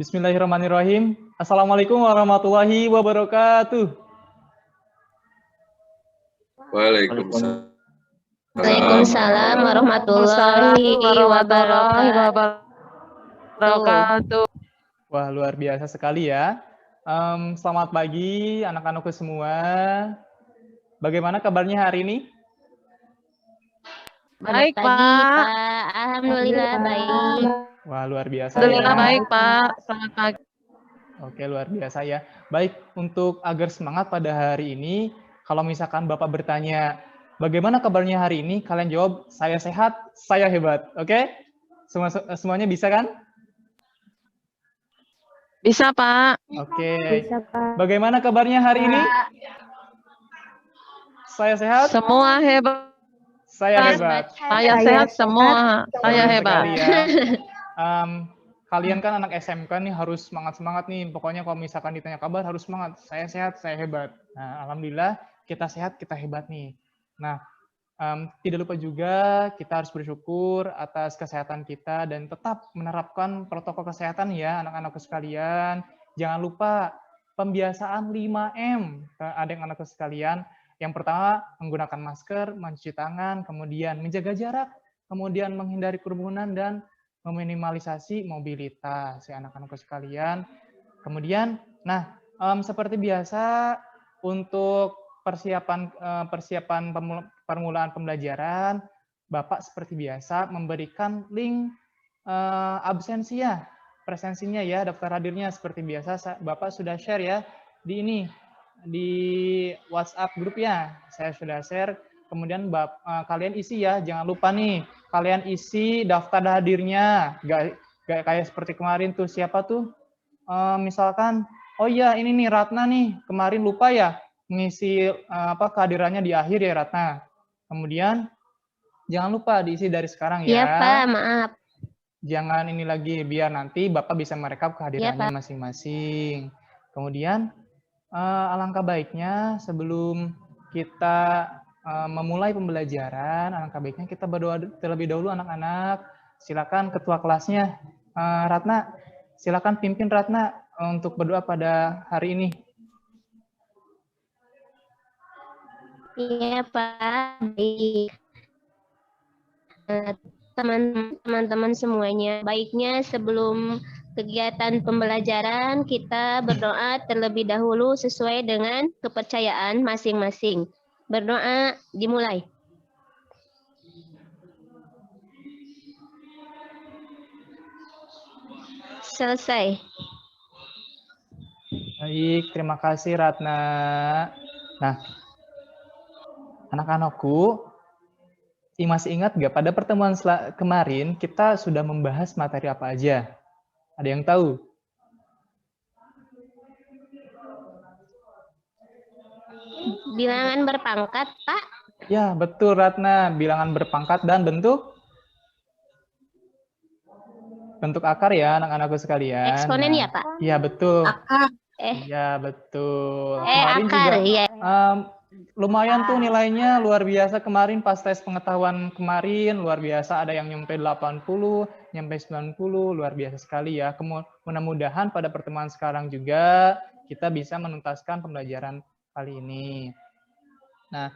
Bismillahirrahmanirrahim. Assalamualaikum warahmatullahi wabarakatuh. Waalaikumsalam. Waalaikumsalam warahmatullahi wabarakatuh. Wah, luar biasa sekali ya. Selamat pagi anak-anakku semua. Bagaimana kabarnya hari ini? Baik, Pak. Alhamdulillah baik. Wah, luar biasa Alhamdulillah ya. baik, Pak. Selamat pagi. Oke, luar biasa ya. Baik, untuk agar semangat pada hari ini, kalau misalkan Bapak bertanya, bagaimana kabarnya hari ini? Kalian jawab, saya sehat, saya hebat. Oke? Semuanya bisa kan? Bisa, Pak. Oke. Bagaimana kabarnya hari ini? Saya sehat, Semua hebat. saya hebat. Saya sehat semua. Saya Keren hebat. sekali ya. Kalian kan anak SMK nih harus semangat-semangat nih. Pokoknya kalau misalkan ditanya kabar harus semangat. Saya sehat, saya hebat. Nah, alhamdulillah kita sehat, kita hebat nih. Nah, tidak lupa juga kita harus bersyukur atas kesehatan kita dan tetap menerapkan protokol kesehatan ya anak-anakku sekalian. Jangan lupa pembiasaan 5M ke adik-anakku sekalian. Yang pertama, menggunakan masker, mencuci tangan, kemudian menjaga jarak, kemudian menghindari kerumunan dan meminimalisasi mobilitas ya anak-anakku sekalian. Kemudian, seperti biasa untuk persiapan permulaan pembelajaran, Bapak seperti biasa memberikan link absensi ya, presensinya ya, daftar hadirnya seperti biasa. Bapak sudah share ya di ini, di WhatsApp grup ya. Saya sudah share. Kemudian kalian isi ya, jangan lupa nih, kalian isi daftar hadirnya. Gak kayak seperti kemarin tuh, siapa tuh? Misalkan, oh iya ini nih Ratna nih, kemarin lupa ya mengisi kehadirannya di akhir ya Ratna. Kemudian jangan lupa diisi dari sekarang ya. Iya, Pak, maaf. Jangan ini lagi, biar nanti Bapak bisa merekap kehadirannya masing-masing. Kemudian alangkah baiknya sebelum kita memulai pembelajaran, alangkah baiknya kita berdoa terlebih dahulu anak-anak. Silakan ketua kelasnya, Ratna, silakan pimpin Ratna untuk berdoa pada hari ini. Iya, Pak. Baik. Teman-teman semuanya, baiknya sebelum kegiatan pembelajaran kita berdoa terlebih dahulu sesuai dengan kepercayaan masing-masing. Berdoa dimulai. Selesai. Baik, terima kasih Ratna. Nah, anak-anakku, masih ingat nggak pada pertemuan kemarin kita sudah membahas materi apa aja? Ada yang tahu? Bilangan berpangkat, Pak. Ya, betul Ratna. Bilangan berpangkat dan bentuk akar ya anak-anakku sekalian. Eksponen ya, Pak? Iya, betul. Akar. Iya, betul. Kemarin akar, juga, ya. Lumayan tuh nilainya, luar biasa kemarin pas tes pengetahuan kemarin, luar biasa ada yang nyampe 80, nyampe 90, luar biasa sekali ya. Mudah-mudahan pada pertemuan sekarang juga kita bisa menuntaskan pembelajaran kali ini. Nah,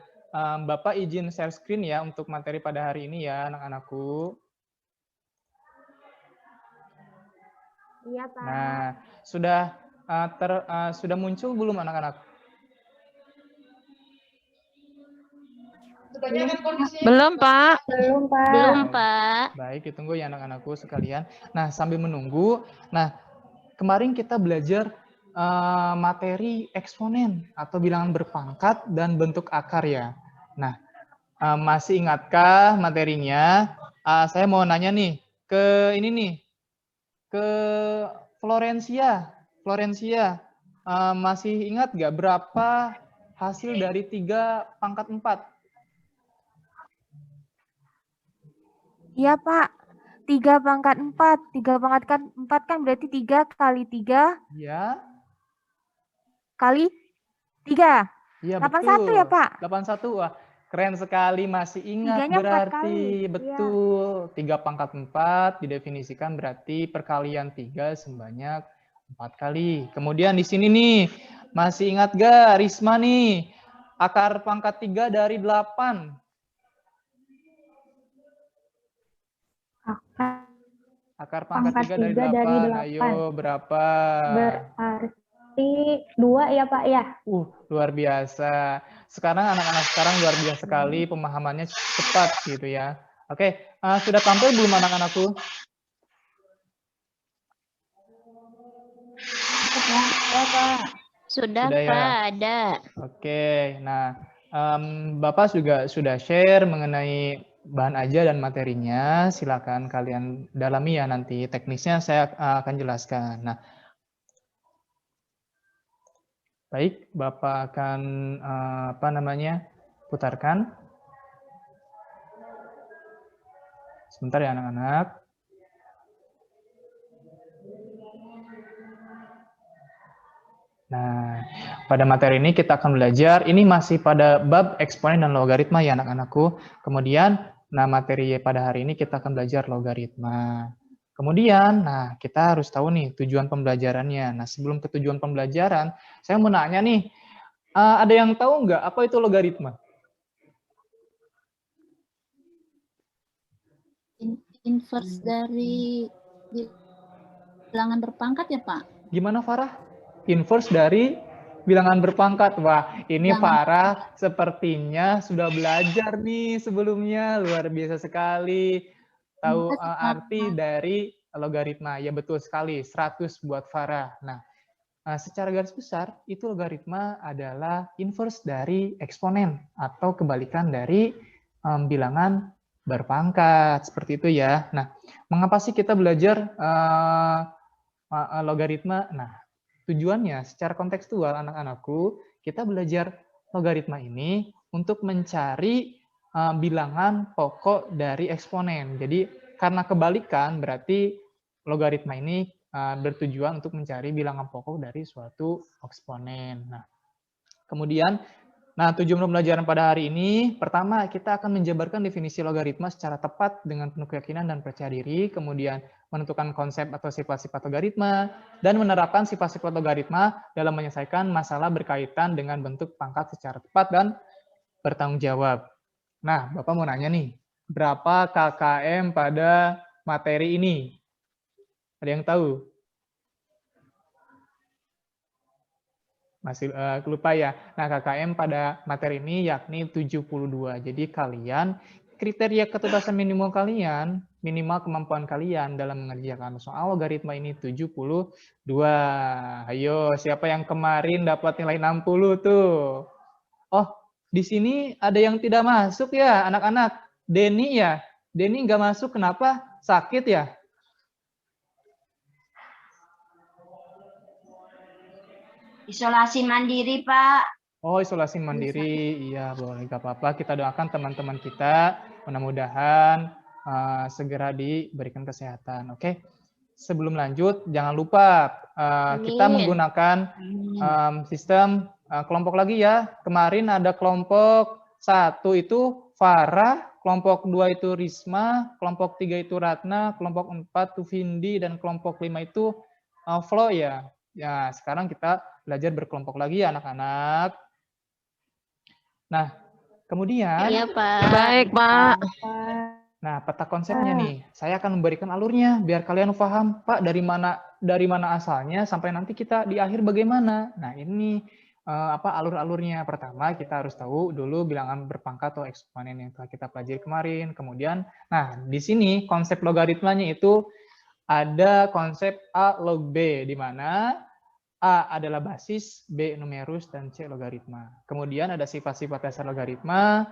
Bapak izin share screen ya untuk materi pada hari ini ya anak-anakku. Iya, Pak. Nah, sudah muncul belum anak-anak? Belum, Pak. Belum, Pak. Baik, ditunggu ya anak-anakku sekalian. Nah, sambil menunggu, kemarin kita belajar materi eksponen atau bilangan berpangkat dan bentuk akar ya. Nah, masih ingatkah materinya? Saya mau nanya nih ke ini nih, ke Florencia. Masih ingat nggak berapa hasil dari 3 pangkat 4? Iya, Pak. 3 pangkat 4. 3 pangkat 4 kan berarti 3 kali 3. Ya. Kali 3. Iya, 81 betul. ya, Pak? 81. Wah, keren sekali. Masih ingat berarti. Betul. 3 pangkat 4 didefinisikan berarti perkalian 3 sebanyak 4 kali. Kemudian di sini nih, masih ingat gak Risma nih? Akar pangkat 3 dari 8. Akar pangkat 3 dari 8. Ayo, berapa? Berarti 2 ya Pak ya? Luar biasa. Sekarang anak-anak sekarang luar biasa sekali, pemahamannya cepat gitu ya. Oke, sudah tampil belum anak-anakku? Ya Pak. Sudah, Sudah ya? Pak, ada. Oke, nah Bapak juga sudah share mengenai bahan aja dan materinya. Silakan kalian dalami ya nanti. Teknisnya saya akan jelaskan. Nah, baik, Bapak akan putarkan. Sebentar ya anak-anak. Nah, pada materi ini kita akan belajar, ini masih pada bab eksponen dan logaritma ya anak-anakku. Kemudian, nah materi pada hari ini kita akan belajar logaritma. Kemudian, nah kita harus tahu nih tujuan pembelajarannya. Nah, sebelum ke tujuan pembelajaran, saya mau nanya nih, ada yang tahu nggak apa itu logaritma? Inverse dari bilangan berpangkat ya Pak? Gimana Farah? Inverse dari bilangan berpangkat. Wah, ini Farah sepertinya sudah belajar nih sebelumnya. Luar biasa sekali. Tahu arti dari logaritma. Ya betul sekali, 100 buat Farah. Nah, secara garis besar, itu logaritma adalah inverse dari eksponen atau kebalikan dari bilangan berpangkat. Seperti itu ya. Nah, mengapa sih kita belajar logaritma? Nah, tujuannya secara kontekstual anak-anakku, kita belajar logaritma ini untuk mencari bilangan pokok dari eksponen. Jadi karena kebalikan berarti logaritma ini bertujuan untuk mencari bilangan pokok dari suatu eksponen. Nah, kemudian tujuan pembelajaran pada hari ini, pertama kita akan menjabarkan definisi logaritma secara tepat dengan penuh keyakinan dan percaya diri, kemudian menentukan konsep atau sifat-sifat logaritma, dan menerapkan sifat-sifat logaritma dalam menyelesaikan masalah berkaitan dengan bentuk pangkat secara tepat dan bertanggung jawab. Nah, Bapak mau nanya nih, berapa KKM pada materi ini? Ada yang tahu? Masih lupa ya. Nah, KKM pada materi ini yakni 72. Jadi kalian, kriteria ketuntasan minimum kalian, minimal kemampuan kalian dalam mengerjakan soal logaritma ini 72. Ayo, siapa yang kemarin dapat nilai 60 tuh? Oh, di sini ada yang tidak masuk ya, anak-anak. Denny ya? Denny nggak masuk, kenapa? Sakit ya? Isolasi mandiri, Pak. Oh, isolasi mandiri. Iya, boleh. Gak apa-apa. Kita doakan teman-teman kita. Mudah-mudahan segera diberikan kesehatan. Oke. Sebelum lanjut, jangan lupa kita menggunakan sistem kelompok lagi ya. Kemarin ada kelompok 1 itu Farah, kelompok 2 itu Risma, kelompok 3 itu Ratna, kelompok 4 itu Vindi, dan kelompok 5 itu Flo ya. Ya, sekarang kita belajar berkelompok lagi ya anak-anak. Nah, kemudian Iya, Pak. Baik, Pak. nah, peta konsepnya nih. Saya akan memberikan alurnya biar kalian paham, Pak, dari mana asalnya sampai nanti kita di akhir bagaimana. Nah, ini alur-alurnya. Pertama, kita harus tahu dulu bilangan berpangkat atau eksponen yang telah kita pelajari kemarin. Kemudian, nah, di sini konsep logaritmanya itu ada konsep A log B, di mana A adalah basis, B numerus, dan C logaritma. Kemudian ada sifat-sifat dasar logaritma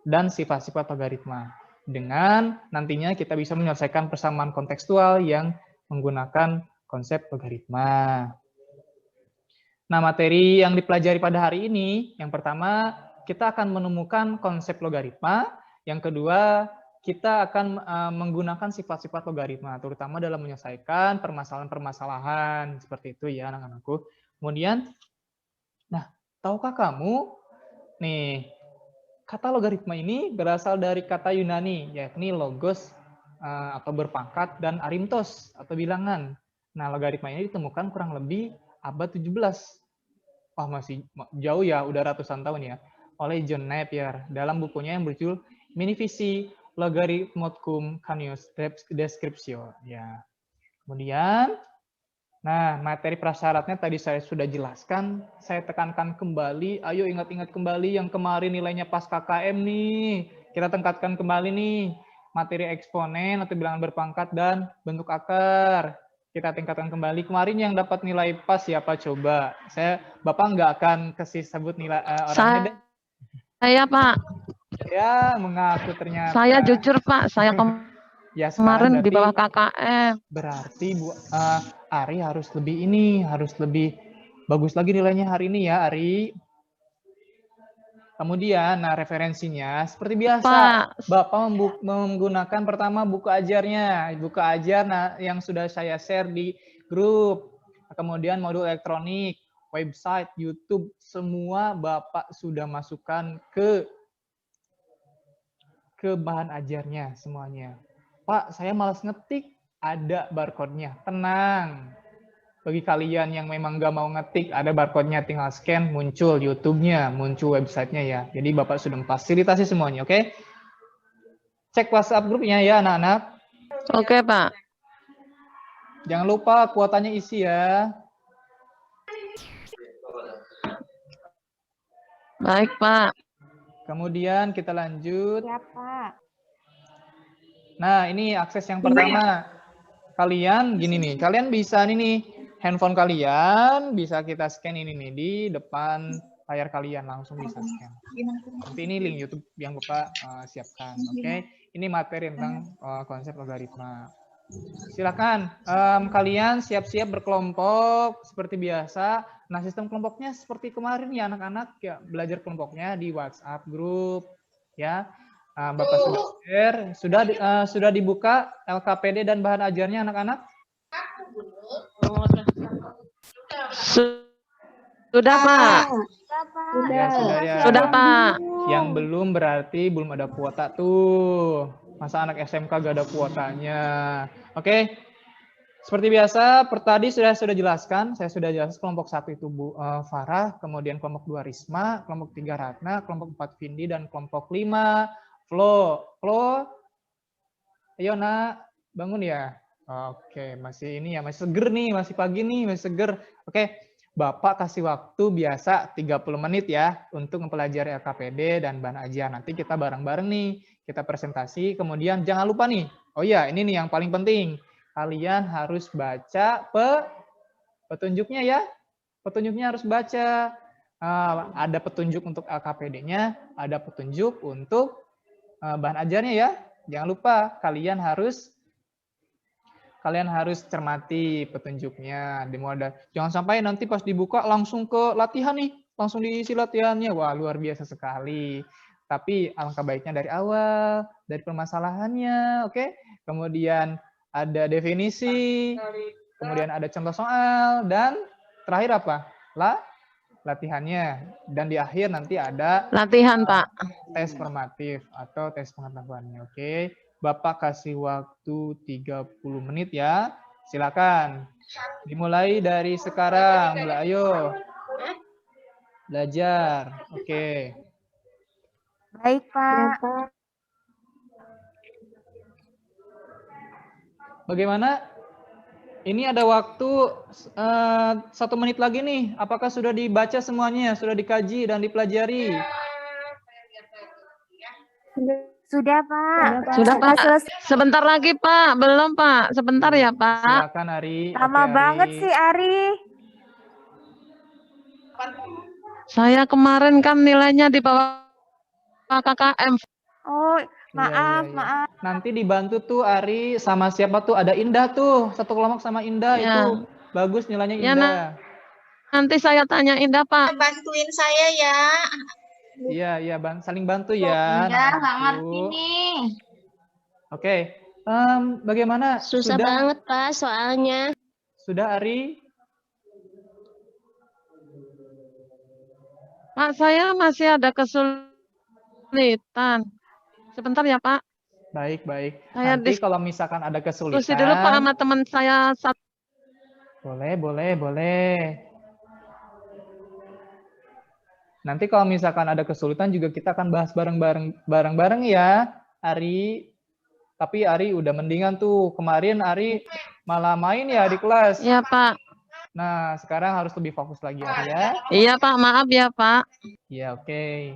dan sifat-sifat logaritma. Dengan nantinya kita bisa menyelesaikan persamaan kontekstual yang menggunakan konsep logaritma. Nah, materi yang dipelajari pada hari ini, yang pertama, kita akan menemukan konsep logaritma. Yang kedua, kita akan menggunakan sifat-sifat logaritma, terutama dalam menyelesaikan permasalahan-permasalahan seperti itu ya anak-anakku. Kemudian, nah, tahukah kamu, nih, kata logaritma ini berasal dari kata Yunani, yakni logos atau berpangkat dan arimtos atau bilangan. Nah, logaritma ini ditemukan kurang lebih abad 17. Wah, masih jauh ya, udah ratusan tahun ya. Oleh John Napier dalam bukunya yang berjudul Minifisi Logarithmicum Canius Descriptio. Ya. Kemudian, nah, materi prasyaratnya tadi saya sudah jelaskan. Saya tekankan kembali. Ayo ingat-ingat kembali yang kemarin nilainya pas KKM nih. Kita tingkatkan kembali nih. Materi eksponen atau bilangan berpangkat dan bentuk akar. Kita tingkatkan kembali. Kemarin yang dapat nilai pas siapa coba? Bapak nggak akan kasih sebut nilai orangnya deh. Saya, Pak. Ya, mengaku ternyata. Saya jujur, Pak. Saya ya, kemarin di bawah KKM. Berarti Ari harus lebih bagus lagi nilainya hari ini ya, Ari. Kemudian, nah referensinya seperti biasa, Pak. Bapak menggunakan pertama buku ajarnya, buku ajar yang sudah saya share di grup. Kemudian modul elektronik, website, YouTube, semua Bapak sudah masukkan ke bahan ajarnya semuanya. Pak, saya malas ngetik, ada barcode-nya. Tenang. Bagi kalian yang memang nggak mau ngetik, ada barcode-nya, tinggal scan, muncul YouTube-nya, muncul website-nya ya. Jadi Bapak sudah memfasilitasi semuanya, oke? Cek WhatsApp grupnya ya, anak-anak. Oke, Pak. Jangan lupa kuotanya isi ya. Baik, Pak. Kemudian kita lanjut. Ya, Pak. Nah, ini akses yang pertama. Kalian gini nih, kalian bisa nih, handphone kalian bisa kita scan ini nih di depan layar kalian, langsung bisa scan. Nanti ini link YouTube yang Bapak siapkan, oke? Ini materi tentang konsep logaritma. Silakan kalian siap-siap berkelompok seperti biasa. Nah, sistem kelompoknya seperti kemarin ya anak-anak, ya belajar kelompoknya di WhatsApp grup ya. Bapak sudah share, sudah dibuka LKPD dan bahan ajarnya anak-anak? Sudah, Pak. Ya, sudah ya. Sudah, Pak. Yang belum berarti belum ada kuota tuh. Masa anak SMK gak ada kuotanya? Oke. Seperti biasa, tadi sudah jelaskan, saya sudah jelaskan kelompok 1 itu Farah, kemudian kelompok 2 Risma, kelompok 3 Ratna, kelompok 4 Vindi, dan kelompok 5 Flo, ayo nak, bangun ya. Oke, masih ini ya, masih seger nih, masih pagi nih, masih seger. Oke, Bapak kasih waktu biasa 30 menit ya untuk mempelajari LKPD dan bahan ajar. Nanti kita bareng-bareng nih, kita presentasi. Kemudian jangan lupa nih, oh iya ini nih yang paling penting. Kalian harus baca petunjuknya ya. Petunjuknya harus baca. Ada petunjuk untuk LKPD-nya, ada petunjuk untuk bahan ajarnya ya. Jangan lupa kalian harus cermati petunjuknya. Jangan sampai nanti pas dibuka langsung ke latihan nih, langsung diisi latihannya. Wah, luar biasa sekali. Tapi alangkah baiknya dari awal, dari permasalahannya, oke? Kemudian ada definisi, kemudian ada contoh soal, dan terakhir apa? Latihannya. Dan di akhir nanti ada latihan, Pak. Tes formatif atau tes pengetahuannya. Oke. Bapak kasih waktu 30 menit ya. Silakan. Dimulai dari sekarang. Ayo. Belajar. Oke. Baik, Pak. Bagaimana? Ini ada waktu 1 menit lagi nih. Apakah sudah dibaca semuanya? Sudah dikaji dan dipelajari? Sudah, Pak. Sudah, Pak. Sebentar lagi, Pak. Belum, Pak. Sebentar ya, Pak. Silakan, Ari. Lama banget sih, Ari. Saya kemarin kan nilainya di bawah KKM. Oh, maaf, Iya. maaf. Nanti dibantu tuh Ari sama siapa tuh, ada Indah tuh, satu kelompok sama Indah Ya. itu bagus nilainya Ya, Indah. Nanti saya tanya Indah, Pak. Bantuin saya ya. Iya, saling bantu ya. Indah nggak ngerti nih. Oke, bagaimana? Susah banget, Pak, soalnya. Sudah Ari? Pak, saya masih ada kesulitan. Sebentar ya, Pak. Baik. Saya Nanti kalau misalkan ada kesulitan. Diskusi dulu, Pak, sama teman saya. Boleh. Nanti kalau misalkan ada kesulitan juga kita akan bahas bareng-bareng ya, Ari. Tapi Ari udah mendingan tuh. Kemarin Ari malah main ya di kelas. Iya, Pak. Nah, sekarang harus lebih fokus lagi Ari ya. Iya, Pak. Maaf ya, Pak. Ya, oke.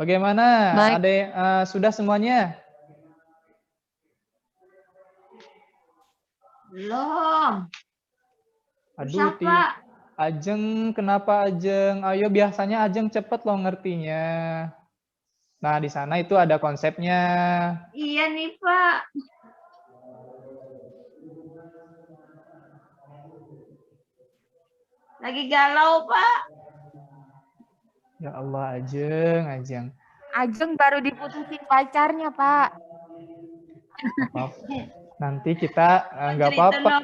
Bagaimana? Baik. Sudah semuanya? Belum. Aduh, Siapa? Ajeng, kenapa Ajeng? Ayo, biasanya Ajeng cepet loh ngertinya. Nah, di sana itu ada konsepnya. Iya nih, Pak. Lagi galau, Pak. Ya Allah, Ajeng. Ajeng baru diputusin pacarnya, Pak. Nanti kita nggak apa-apa.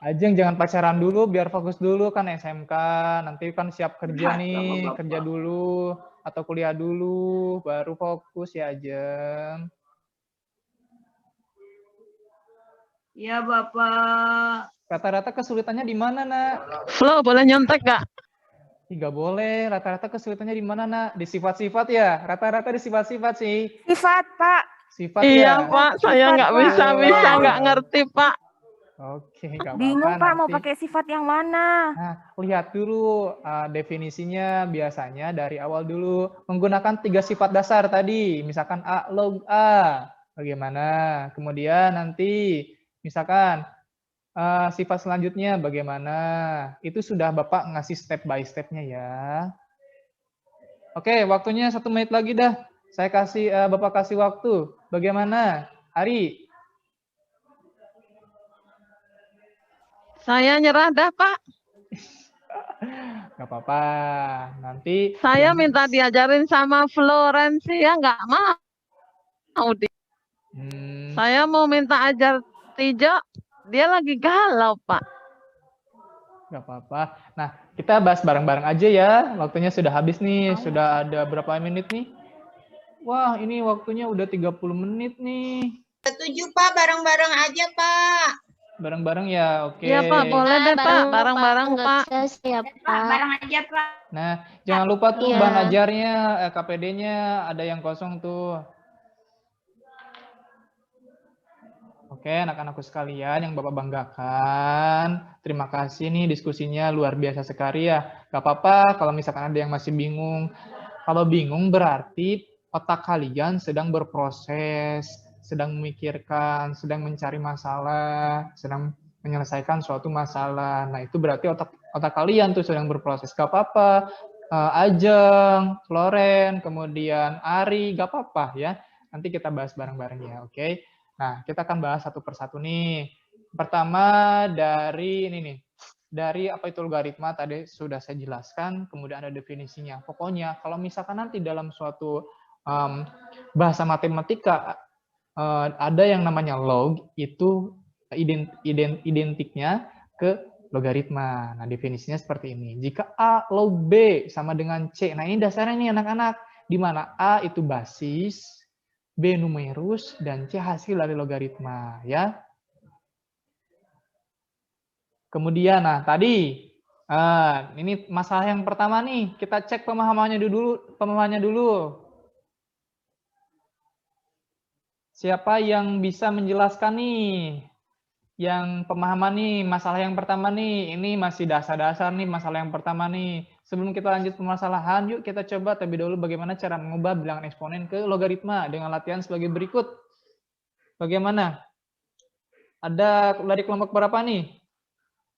Ajeng jangan pacaran dulu, biar fokus dulu kan SMK. Nanti kan siap kerja nih, kerja dulu atau kuliah dulu, baru fokus ya Ajeng. Ya, Bapak. Rata-rata kesulitannya di mana, Nak? Flo, boleh nyontek nggak? Nggak boleh. Rata-rata kesulitannya di mana, Nak? Di sifat-sifat ya? Rata-rata di sifat-sifat sih. Sifat, Pak. Sifat Iya, ya? Pak. Saya nggak bisa nggak ngerti, Pak. Oke, nggak apa-apa. Bingung, Pak, mau nanti. pakai sifat yang mana? Nah, lihat dulu definisinya biasanya dari awal dulu. Menggunakan 3 sifat dasar tadi. Misalkan A, log A. Bagaimana? Kemudian nanti misalkan sifat selanjutnya bagaimana? Itu sudah Bapak ngasih step by step-nya ya. Oke, waktunya 1 menit lagi dah. Saya kasih, Bapak kasih waktu. Bagaimana? Ari? Saya nyerah dah, Pak. Nggak apa-apa. Nanti Saya minta diajarin sama Florencia, ya nggak mau. Saya mau minta ajar Tijo, dia lagi galau, Pak. Nggak apa-apa. Nah, kita bahas bareng-bareng aja ya. Waktunya sudah habis nih. Sudah ada berapa menit nih? Wah, ini waktunya udah 30 menit nih. Setuju, Pak. Bareng-bareng aja, Pak. Bareng-bareng ya, oke. Iya, Pak. Boleh deh, Pak. Bareng-bareng, Pak. Siap, Pak, Pak. bareng aja, Pak. Nah, jangan lupa tuh Iya. bahan ajarnya, KPD-nya ada yang kosong tuh. Oke, anak-anakku sekalian yang Bapak banggakan. Terima kasih nih diskusinya luar biasa sekali ya. Gak apa-apa kalau misalkan ada yang masih bingung. Kalau bingung berarti otak kalian sedang berproses, sedang memikirkan, sedang mencari masalah, sedang menyelesaikan suatu masalah. Nah, itu berarti otak kalian tuh sedang berproses. Gak apa-apa. Ajeng, Floren, kemudian Ari, gak apa-apa ya. Nanti kita bahas bareng-bareng ya, oke? Nah, kita akan bahas satu persatu nih. Pertama dari ini nih. Dari apa itu logaritma tadi sudah saya jelaskan, kemudian ada definisinya. Pokoknya kalau misalkan nanti dalam suatu bahasa matematika ada yang namanya log, itu identiknya ke logaritma. Nah, definisinya seperti ini. Jika A log B sama dengan C. Nah, ini dasarnya nih anak-anak. Di mana A itu basis, B numerus, dan C hasil dari logaritma. Ya. Kemudian, nah tadi, ini masalah yang pertama nih. Kita cek pemahamannya dulu. Siapa yang bisa menjelaskan nih? Yang pemahaman nih, masalah yang pertama nih. Ini masih dasar-dasar nih, masalah yang pertama nih. Sebelum kita lanjut permasalahan, yuk kita coba terlebih dahulu bagaimana cara mengubah bilangan eksponen ke logaritma dengan latihan sebagai berikut. Bagaimana? Ada dari kelompok berapa nih?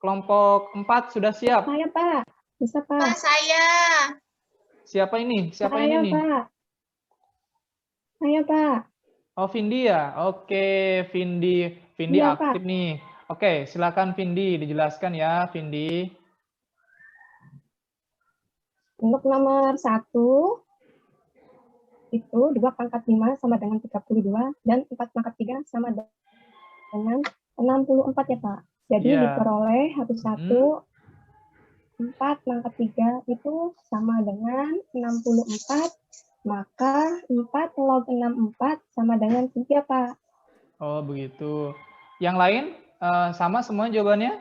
Kelompok 4 sudah siap? Saya, Pak. Bisa, Pak. Pak, saya. Siapa ini? Siapa Saya, ini nih? Pak. Saya, Pak. Oh, Vindi ya? Oke, Vindi. Vindi Iya, aktif Pak. nih. Oke, silakan Vindi. Dijelaskan ya, Vindi. Untuk nomor 1, itu 2 pangkat 5 sama dengan 32, dan 4 pangkat 3 sama dengan 64 ya, Pak. Jadi Iya. diperoleh 1, 4 pangkat 3 itu sama dengan 64, maka 4 log 64 sama dengan 3, Pak. Oh, begitu. Yang lain sama semua jawabannya?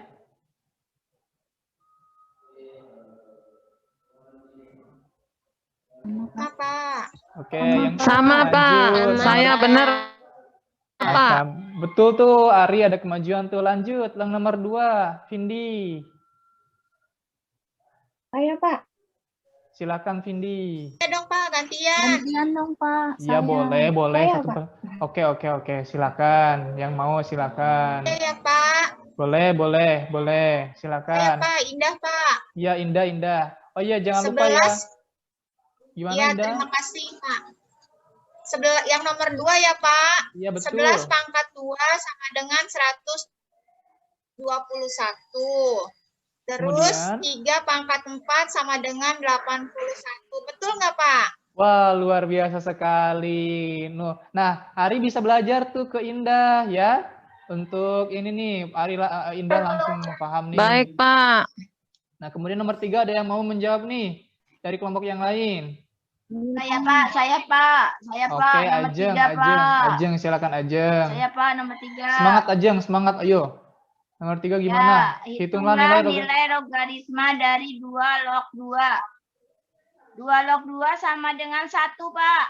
Sama, Pak. Oke, yang Sama, Pak. lanjut. Saya benar, Pak. Nah, betul tuh, Ari ada kemajuan tuh. Lanjut, yang nomor 2, Vindi. Saya, Pak. Silakan, Vindi. Ya dong, Pak, gantian. Gantian dong, Pak. Iya, boleh, boleh. Saya, Satu Pak. Oke. Silakan. Yang mau silakan. Ya, Pak. Boleh. Saya, Silakan. Pak. Indah, Pak. Iya, Indah. Oh iya, jangan lupa ya. 11. Gimana, Ya, Indah? terima kasih, Pak. Yang nomor 2 ya, Pak. Iya, betul. 11 pangkat 2 sama dengan 121. Terus Kemudian? 3 pangkat 4 sama dengan 81. Betul nggak, Pak? Wah, luar biasa sekali. Nah, Ari bisa belajar tuh ke Indah ya. Untuk ini nih, Indah langsung paham nih. Baik, Pak. Nah, kemudian nomor 3 ada yang mau menjawab nih dari kelompok yang lain. Saya, Pak. Saya, Pak. Saya, Pak. Oke, Nomor Ajeng, 3, Pak. Ajeng, silakan Ajeng. Saya, Pak. Nomor 3. Semangat Ajeng, semangat, ayo. Nomor 3 gimana? Ya, Hitunglah hitunglah nilai. nilai logaritma dari 2 log 2. 2 log 2 sama dengan 1, Pak.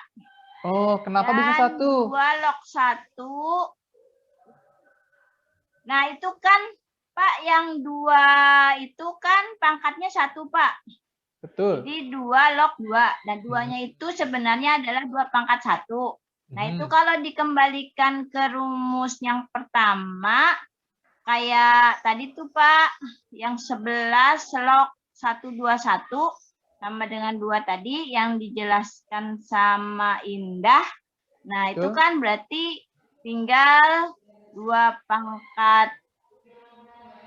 Oh, kenapa bisa 1? 2 log 1. Nah, itu kan, Pak, yang 2 itu kan pangkatnya 1, Pak. Betul. Jadi 2 log 2. Dan 2-nya itu sebenarnya adalah 2 pangkat 1. Nah, itu kalau dikembalikan ke rumus yang pertama, kayak tadi tuh, Pak, yang 11 log 121 sama dengan 2 tadi yang dijelaskan sama Indah. Nah, itu kan berarti tinggal 2 pangkat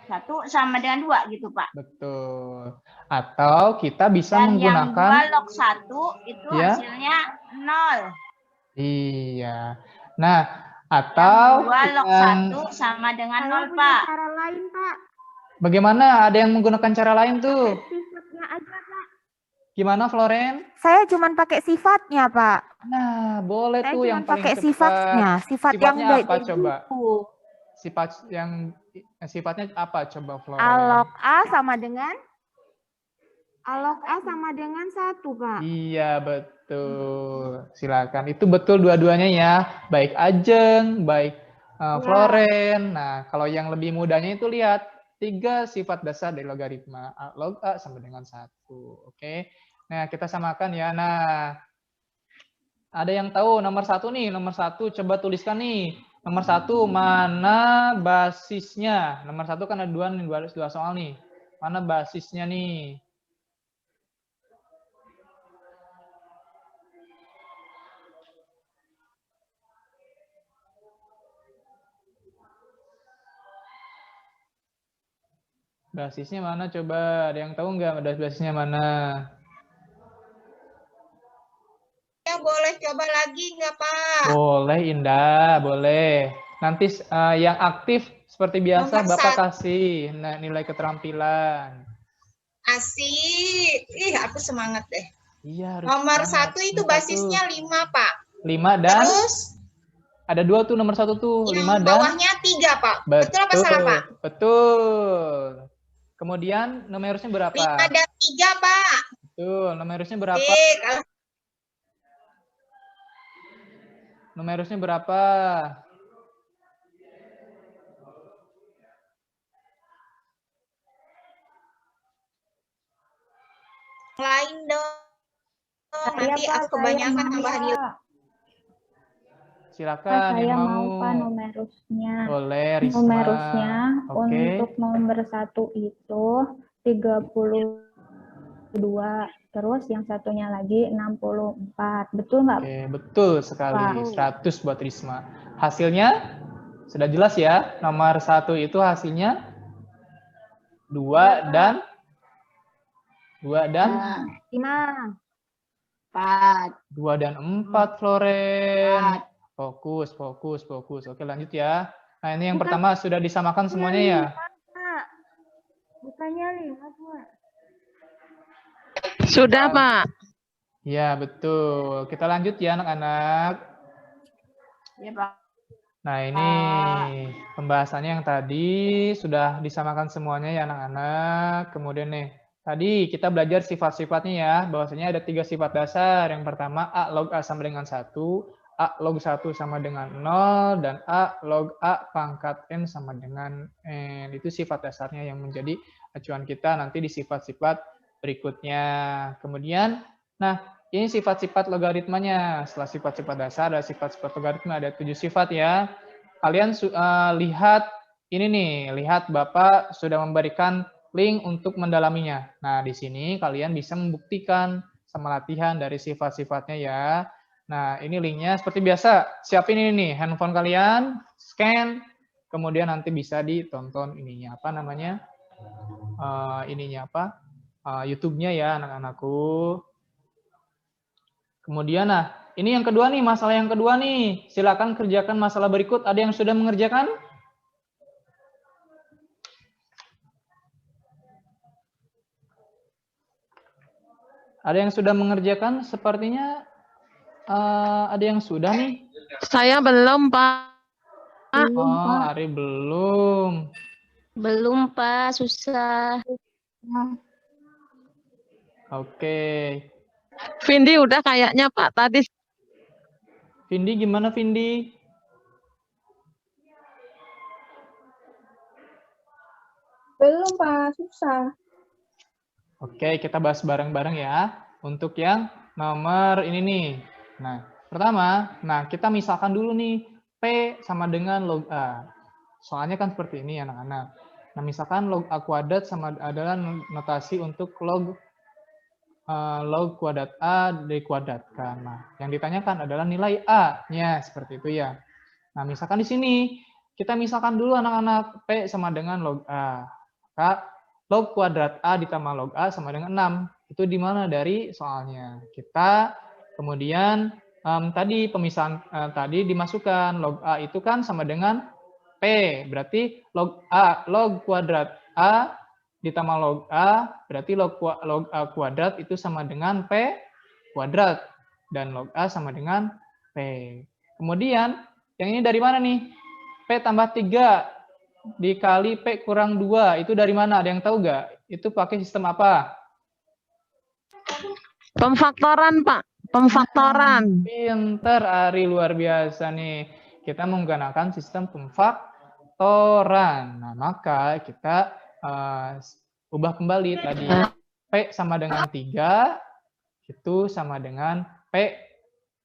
1 sama dengan 2 gitu, Pak. Betul. Atau kita bisa Dan yang menggunakan 2 log 1 itu ya? hasilnya 0. Iya. Nah, atau 2 log yang 1 sama dengan Saya 0, punya Pak. cara lain, Pak. bagaimana? Ada yang menggunakan cara lain tuh? Sifatnya aja, Pak. Gimana, Floren? Saya cuma pakai sifatnya, Pak. Nah, boleh Saya tuh cuma yang paling pakai cepat. sifatnya. Sifat yang Sifatnya baik apa kayak coba? gitu. Sifatnya apa coba, Floren? Alog A sama dengan 1, Pak. Iya, betul. Silakan. Itu betul dua-duanya ya. Baik Ajeng, baik Floren. Nah, kalau yang lebih mudahnya itu lihat 3 sifat dasar dari logaritma. Log A sama dengan 1. Oke. Nah, kita samakan ya. Nah, ada yang tahu nomor 1 nih. Nomor 1 coba tuliskan nih. Nomor 1 mana basisnya? Nomor 1 kan ada 2 soal nih. Mana basisnya nih? Basisnya mana coba? Ada yang tahu nggak basisnya mana? Ya, boleh coba lagi nggak, Pak? Boleh, Indah. Boleh. Nanti yang aktif seperti biasa Nomor Bapak 1. kasih nilai keterampilan. Asik. Ih, aku semangat deh. Iya, harus Nomor semangat. 1 itu Nomor 1. basisnya 5, Pak. 5 dan Terus ada 2 tuh nomor 1 tuh. yang 5 dan bawahnya 3, Pak. Betul apa salah, Pak? Betul. Kemudian numerusnya berapa? 5 dan 3, Pak. Betul. Numerusnya berapa? Kalau Numerusnya berapa? lain dong. Nanti Pak, aku kebanyakan tambah nilai. Silakan Saya yang mau, mau. Pak, numerusnya. Boleh, Risma. Numerusnya Oke. untuk nomor 1 itu 32. Terus yang satunya lagi 64. Betul nggak? Oke, betul sekali. 100 buat Risma. Hasilnya sudah jelas ya. Nomor 1 itu hasilnya 2 dan 5. 4. 2 dan 4, Floren. Fokus. Oke, lanjut ya. Nah, ini yang pertama sudah disamakan semuanya ya. Bukannya 5, Pak. Sudah, Pak. Ya, betul. Kita lanjut ya, anak-anak. Ya, Pak. Nah, ini pembahasannya yang tadi sudah disamakan semuanya ya, anak-anak. Kemudian nih, tadi kita belajar sifat-sifatnya ya, bahwasanya ada 3 sifat dasar. Yang pertama, A log A sama dengan 1, A log 1 sama dengan 0, dan A log A pangkat N sama dengan N. Itu sifat dasarnya yang menjadi acuan kita nanti di sifat-sifat berikutnya. Kemudian, nah ini sifat-sifat logaritmanya. Setelah sifat-sifat dasar, ada sifat-sifat logaritma, ada 7 sifat ya. Kalian lihat ini nih, lihat Bapak sudah memberikan link untuk mendalaminya. Nah, di sini kalian bisa membuktikan sama latihan dari sifat-sifatnya ya. Nah, ini linknya seperti biasa. Siapin ini nih, handphone kalian, scan, kemudian nanti bisa ditonton ininya, apa namanya, YouTube-nya ya anak-anakku. Kemudian, nah, ini yang kedua nih, masalah yang kedua nih. Silakan kerjakan masalah berikut. Ada yang sudah mengerjakan? Ada yang sudah mengerjakan? Sepertinya ada yang sudah nih. Saya belum, Pak. Oh, Ari belum. Belum, Pak. Susah. Oke. Vindi udah kayaknya, Pak, tadi. Vindi gimana, Vindi? Belum, Pak. Susah. Oke, kita bahas bareng-bareng ya. Untuk yang nomor ini nih. Nah, pertama, kita misalkan dulu nih, P sama dengan log A. Soalnya kan seperti ini anak-anak. Nah, misalkan log A kuadrat adalah notasi untuk log kuadrat A dikuadratkan. Nah, yang ditanyakan adalah nilai A-nya, seperti itu ya. Nah, misalkan di sini, kita misalkan dulu anak-anak, P sama dengan log A. Maka, log kuadrat A ditambah log A sama dengan 6. Itu di mana dari soalnya? Kita kemudian tadi pemisahan tadi dimasukkan. Log A itu kan sama dengan P. Berarti log kuadrat A ditambah log A, berarti log A kuadrat itu sama dengan P kuadrat. Dan log A sama dengan P. Kemudian, yang ini dari mana nih? P tambah 3 dikali P kurang 2, itu dari mana? Ada yang tahu nggak? Itu pakai sistem apa? Pemfaktoran, Pak. Pemfaktoran. Pinter, Ari, luar biasa nih. Kita menggunakan sistem pemfaktoran. Nah, maka kita ubah kembali tadi. P sama dengan 3, itu sama dengan P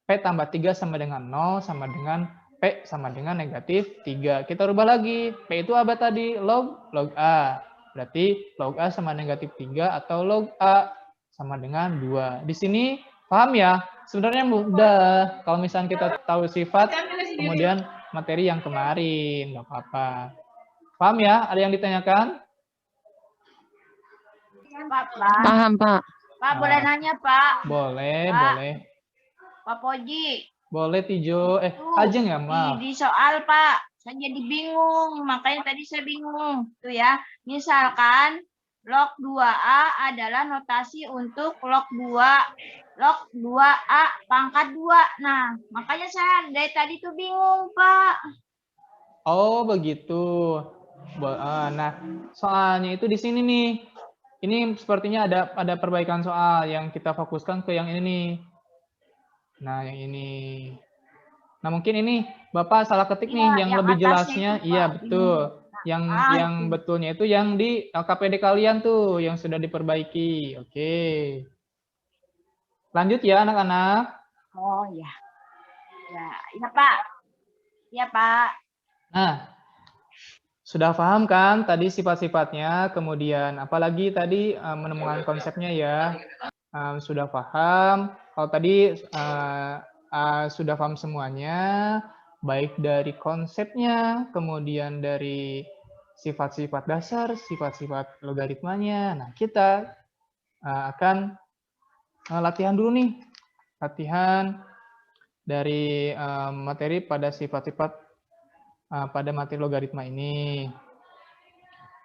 tambah 3 sama dengan 0, sama dengan P sama dengan negatif 3. Kita rubah lagi. P itu apa tadi? Log A. Berarti log A sama negatif 3 atau log A sama dengan 2. Di sini paham ya? Sebenarnya mudah. Kalau misalnya kita tahu sifat, kemudian materi yang kemarin, nggak apa-apa. Paham ya? Ada yang ditanyakan? Paham, Pak. Pak, boleh nanya, Pak? Boleh, Pak. boleh. Pak Poji. Boleh, Tijo. Ajeng ya, maaf. Di soal, Pak. Saya jadi bingung. Makanya tadi saya bingung. Tuh ya. Misalkan log 2A adalah notasi untuk log 2A pangkat 2. Nah, makanya saya dari tadi tuh bingung, Pak. Oh, begitu. Nah, soalnya itu di sini nih. Ini sepertinya ada perbaikan soal yang kita fokuskan ke yang ini nih. Nah, yang ini. Nah, mungkin ini Bapak salah ketik nih, yang lebih jelasnya. Itu, iya, Pak. betul. Yang betulnya itu yang di LKPD kalian tuh, yang sudah diperbaiki. Oke. Lanjut ya, anak-anak. Oh, ya. Ya, Pak. Ya, Pak. Nah, sudah paham kan tadi sifat-sifatnya, kemudian apalagi tadi menemukan konsepnya ya. Sudah paham. Kalau tadi sudah paham semuanya, baik dari konsepnya, kemudian dari sifat-sifat dasar, sifat-sifat logaritmanya. Nah, kita akan latihan dulu nih. Latihan dari materi pada sifat-sifat pada materi logaritma ini.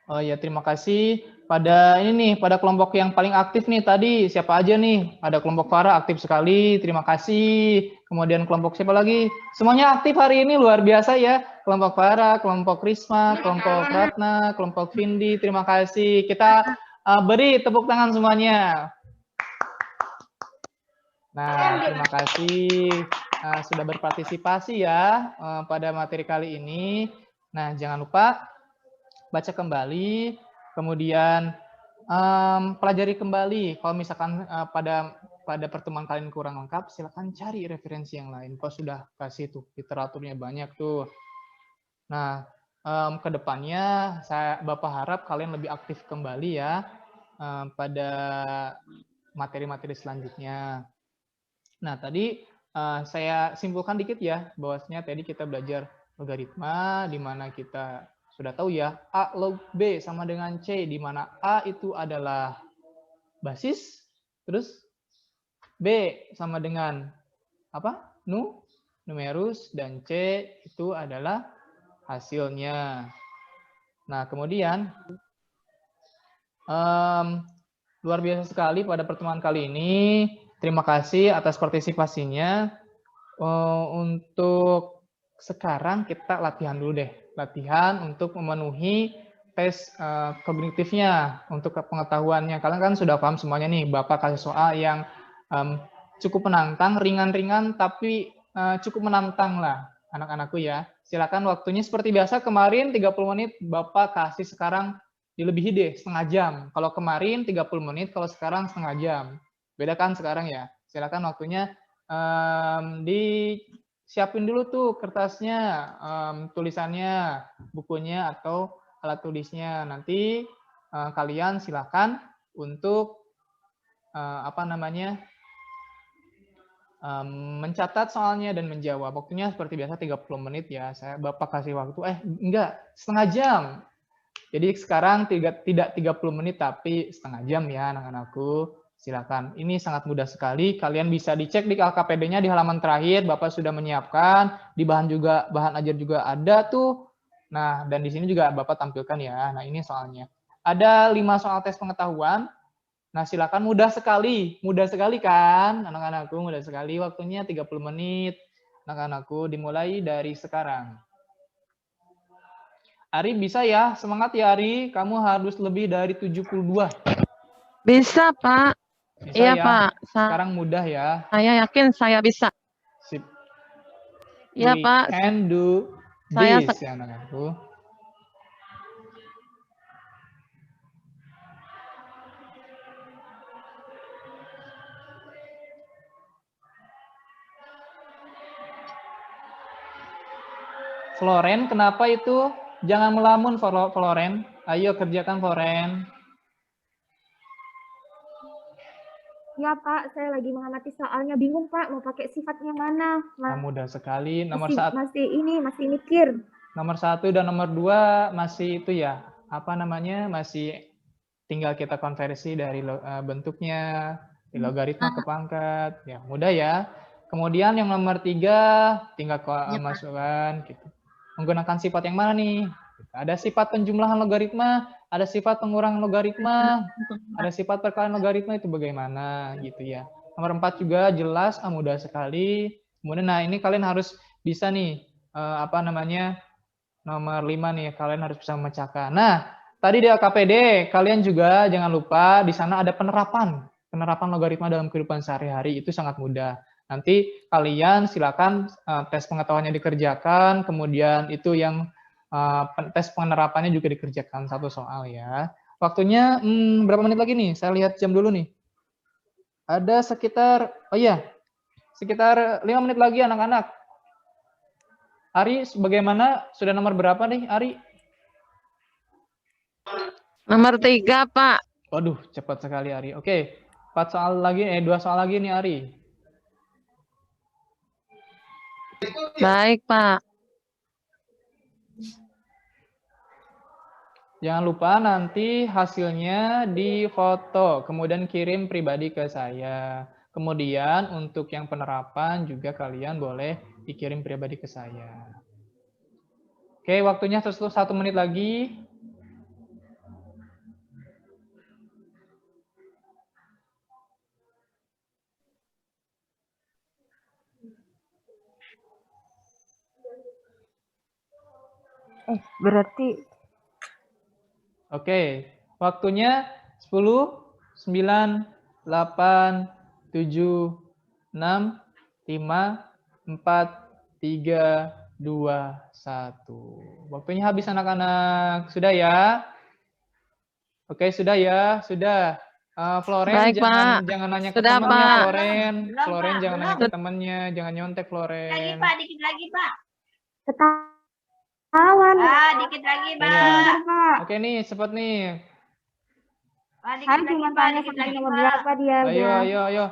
Oh ya, terima kasih pada ini nih, pada kelompok yang paling aktif nih tadi, siapa aja nih? Ada kelompok Farah aktif sekali, terima kasih. Kemudian kelompok siapa lagi? Semuanya aktif hari ini, luar biasa ya. Kelompok Farah, kelompok Risma, kelompok Ratna, kelompok Vindi, terima kasih. Kita Beri tepuk tangan semuanya. Nah, terima kasih sudah berpartisipasi ya pada materi kali ini. Nah, jangan lupa baca kembali, kemudian pelajari kembali. Kalau misalkan pada pertemuan kalian kurang lengkap, silakan cari referensi yang lain. Kau sudah kasih tuh literaturnya banyak tuh. Nah, kedepannya Bapak harap kalian lebih aktif kembali ya pada materi-materi selanjutnya. Nah, tadi saya simpulkan dikit ya, bahwasanya tadi kita belajar logaritma, di mana kita sudah tahu ya, A log B sama dengan C, di mana A itu adalah basis, terus B sama dengan apa? Numerus, dan C itu adalah hasilnya. Nah, kemudian luar biasa sekali pada pertemuan kali ini. Terima kasih atas partisipasinya. Untuk sekarang kita latihan dulu deh. Latihan untuk memenuhi tes kognitifnya untuk pengetahuannya. Kalian kan sudah paham semuanya nih. Bapak kasih soal yang cukup menantang, ringan-ringan tapi cukup menantang lah anak-anakku ya. Silakan waktunya seperti biasa kemarin 30 menit, Bapak kasih sekarang dilebihi deh setengah jam. Kalau kemarin 30 menit, kalau sekarang setengah jam. Beda kan sekarang ya. Silakan waktunya disiapin dulu tuh kertasnya, tulisannya, bukunya atau alat tulisnya. Nanti kalian silakan untuk mencatat soalnya dan menjawab. Waktunya seperti biasa 30 menit ya. Bapak kasih waktu enggak, setengah jam. Jadi sekarang tidak 30 menit tapi setengah jam ya anak-anakku. Silakan. Ini sangat mudah sekali. Kalian bisa dicek di LKPD-nya di halaman terakhir. Bapak sudah menyiapkan. Di bahan ajar juga ada tuh. Nah, dan di sini juga Bapak tampilkan ya. Nah, ini soalnya. Ada 5 soal tes pengetahuan. Nah, silakan, mudah sekali kan anak-anakku, mudah sekali. Waktunya 30 menit. Anak-anakku dimulai dari sekarang. Ari bisa ya? Semangat ya Ari. Kamu harus lebih dari 72. Bisa, Pak. Bisa iya, ya? Pak. Sekarang mudah ya. Saya yakin saya bisa. Sip. Iya, Pak. Can do Saya this ya anak-anakku. Floren, kenapa itu? Jangan melamun, Floren. Ayo kerjakan, Floren. Ya Pak, saya lagi mengamati soalnya, bingung Pak, mau pakai sifatnya mana. Mudah sekali. Nomor masih mikir. Nomor 1 dan nomor 2 masih itu ya, masih tinggal kita konversi dari bentuknya, di logaritma ke pangkat. Ya, mudah ya. Kemudian yang nomor 3 tinggal masukkan gitu. Menggunakan sifat yang mana nih? Ada sifat penjumlahan logaritma, ada sifat pengurangan logaritma, ada sifat perkalian logaritma, itu bagaimana gitu ya. Nomor 4 juga jelas, mudah sekali. Kemudian nah ini kalian harus bisa nih nomor 5 nih, kalian harus bisa memecahkan. Nah, tadi di LKPD kalian juga jangan lupa di sana ada penerapan logaritma dalam kehidupan sehari-hari, itu sangat mudah. Nanti kalian silakan tes pengetahuannya dikerjakan, kemudian itu yang tes penerapannya juga dikerjakan satu soal ya. Waktunya berapa menit lagi nih? Saya lihat jam dulu nih. Ada sekitar 5 menit lagi anak-anak. Ari, bagaimana? Sudah nomor berapa nih, Ari? Nomor 3, Pak. Waduh, cepat sekali, Ari. Oke, 2 soal lagi nih, Ari. Baik, Pak. Jangan lupa nanti hasilnya difoto, kemudian kirim pribadi ke saya. Kemudian untuk yang penerapan juga kalian boleh dikirim pribadi ke saya. Oke, waktunya 1 menit lagi. Berarti. Oke, waktunya 10, 9, 8, 7, 6, 5, 4, 3, 2, 1. Waktunya habis anak-anak. Sudah ya? Oke, sudah ya? Sudah. Floren, Baik, Pak. jangan nanya ke Sudah, temannya, Pak. Floren. Belum, Floren Pak, jangan belum. nanya ke temannya, jangan nyontek, Lagi Floren. Pak, dikit lagi Pak. Ketahuan. Dikit lagi Iya. Pak. Pak. Oke nih, cepet nih. Dikit Saya lagi cuma Pak, tanya dikit sampai lagi nomor Pak. berapa dia Ayo, udah. ayo.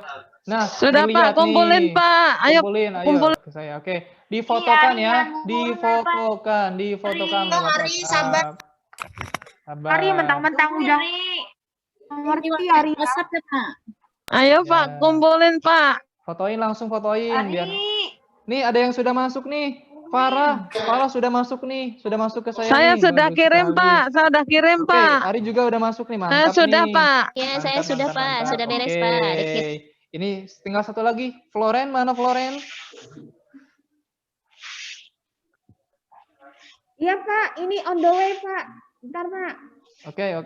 Nah, Sudah, dilihat Pak. Kumpulin, nih. Pak. Ayo, Kumpulin, ayo kumpulin. ke saya. Oke, difotokan Iya, ya. ngumpulin, Difotokan Ari, lewat Ari, sabar. WhatsApp. Sabar. Hari mentang-mentang Tunggu, udah Ri. ngerti hari ya. Ayo, Ya. Pak. Kumpulin, Pak. Fotoin, langsung fotoin biar. Ari. Nih, ada yang sudah masuk nih. Farah sudah masuk nih. Sudah masuk ke saya Saya nih. sudah Bagus kirim, sekali. Pak. Saya sudah kirim, Oke, Pak. Ari juga udah masuk nih. Mantap Sudah, nih. Pak. Ya, saya sudah, Pak. Sudah beres, Oke. Pak. Dikit. Ini tinggal satu lagi. Floren, mana Floren? Iya Pak, ini on the way Pak. Bentar Pak. Oke. Nah,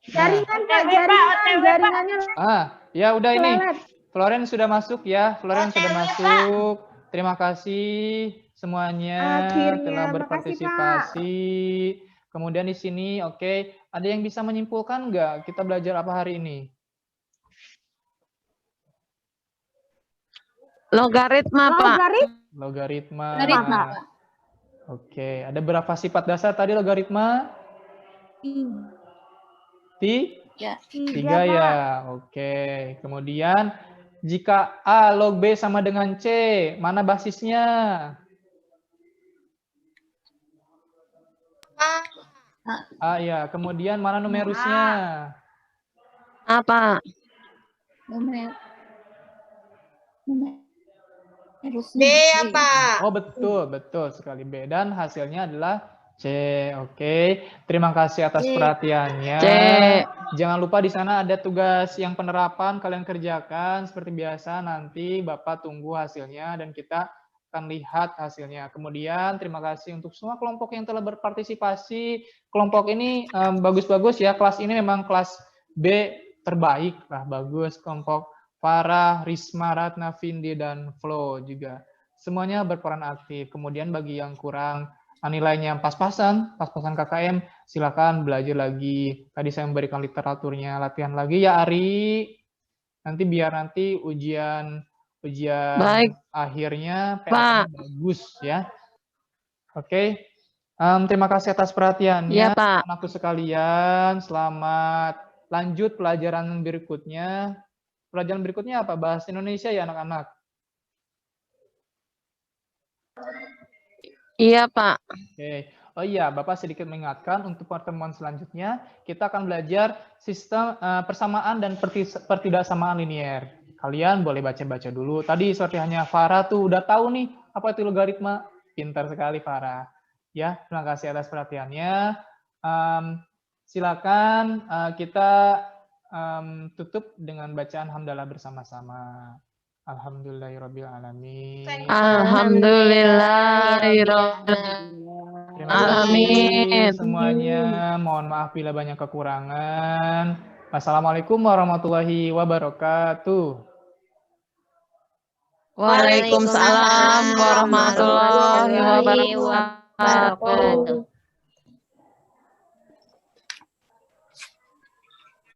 Jaringan Pak, OTW, Pak. jaringannya ya udah ini. lelet. Floren sudah masuk ya. Floren sudah OTW, Pak. masuk. Terima kasih semuanya Akhirnya, telah makasih, berpartisipasi. Kemudian di sini, oke, ada yang bisa menyimpulkan nggak kita belajar apa hari ini? Logaritma, Pak. Logaritma. Logaritma. Oke, ada berapa sifat dasar tadi logaritma? Tiga Pak. ya. Oke. Kemudian jika A log B sama dengan C, mana basisnya? A ya. Kemudian mana numerusnya? Apa? B apa? Oh betul sekali B. Dan hasilnya adalah C. Oke. Terima kasih atas perhatiannya. C. Jangan lupa di sana ada tugas yang penerapan kalian kerjakan seperti biasa. Nanti Bapak tunggu hasilnya dan kita akan lihat hasilnya. Kemudian terima kasih untuk semua kelompok yang telah berpartisipasi. Kelompok ini bagus-bagus ya. Kelas ini memang kelas B terbaik lah, bagus. Kelompok Farah, Risma, Ratna, Vindi, dan Flo juga. Semuanya berperan aktif. Kemudian bagi yang kurang nilainya pas-pasan KKM, silakan belajar lagi. Tadi saya memberikan literaturnya, latihan lagi ya Ari. Nanti biar nanti ujian Baik. akhirnya Pak. bagus ya. Oke. Terima kasih atas perhatiannya. Iya, Pak. Anakku sekalian, selamat lanjut pelajaran berikutnya. Pelajaran berikutnya apa? Bahasa Indonesia ya anak-anak? Iya, Pak. Oke. Oh iya, Bapak sedikit mengingatkan untuk pertemuan selanjutnya, kita akan belajar sistem persamaan dan pertidaksamaan linier. Kalian boleh baca-baca dulu. Tadi seperti hanya Farah tuh udah tahu nih apa itu logaritma. Pintar sekali Farah. Ya, terima kasih atas perhatiannya. Silakan kita tutup dengan bacaan hamdalah bersama-sama. Alhamdulillahirrabbilalamin. Alhamdulillahirrahmanirrahim. Terima kasih Amin. semuanya. Mohon maaf bila banyak kekurangan. Wassalamualaikum warahmatullahi wabarakatuh. Waalaikumsalam warahmatullahi wabarakatuh.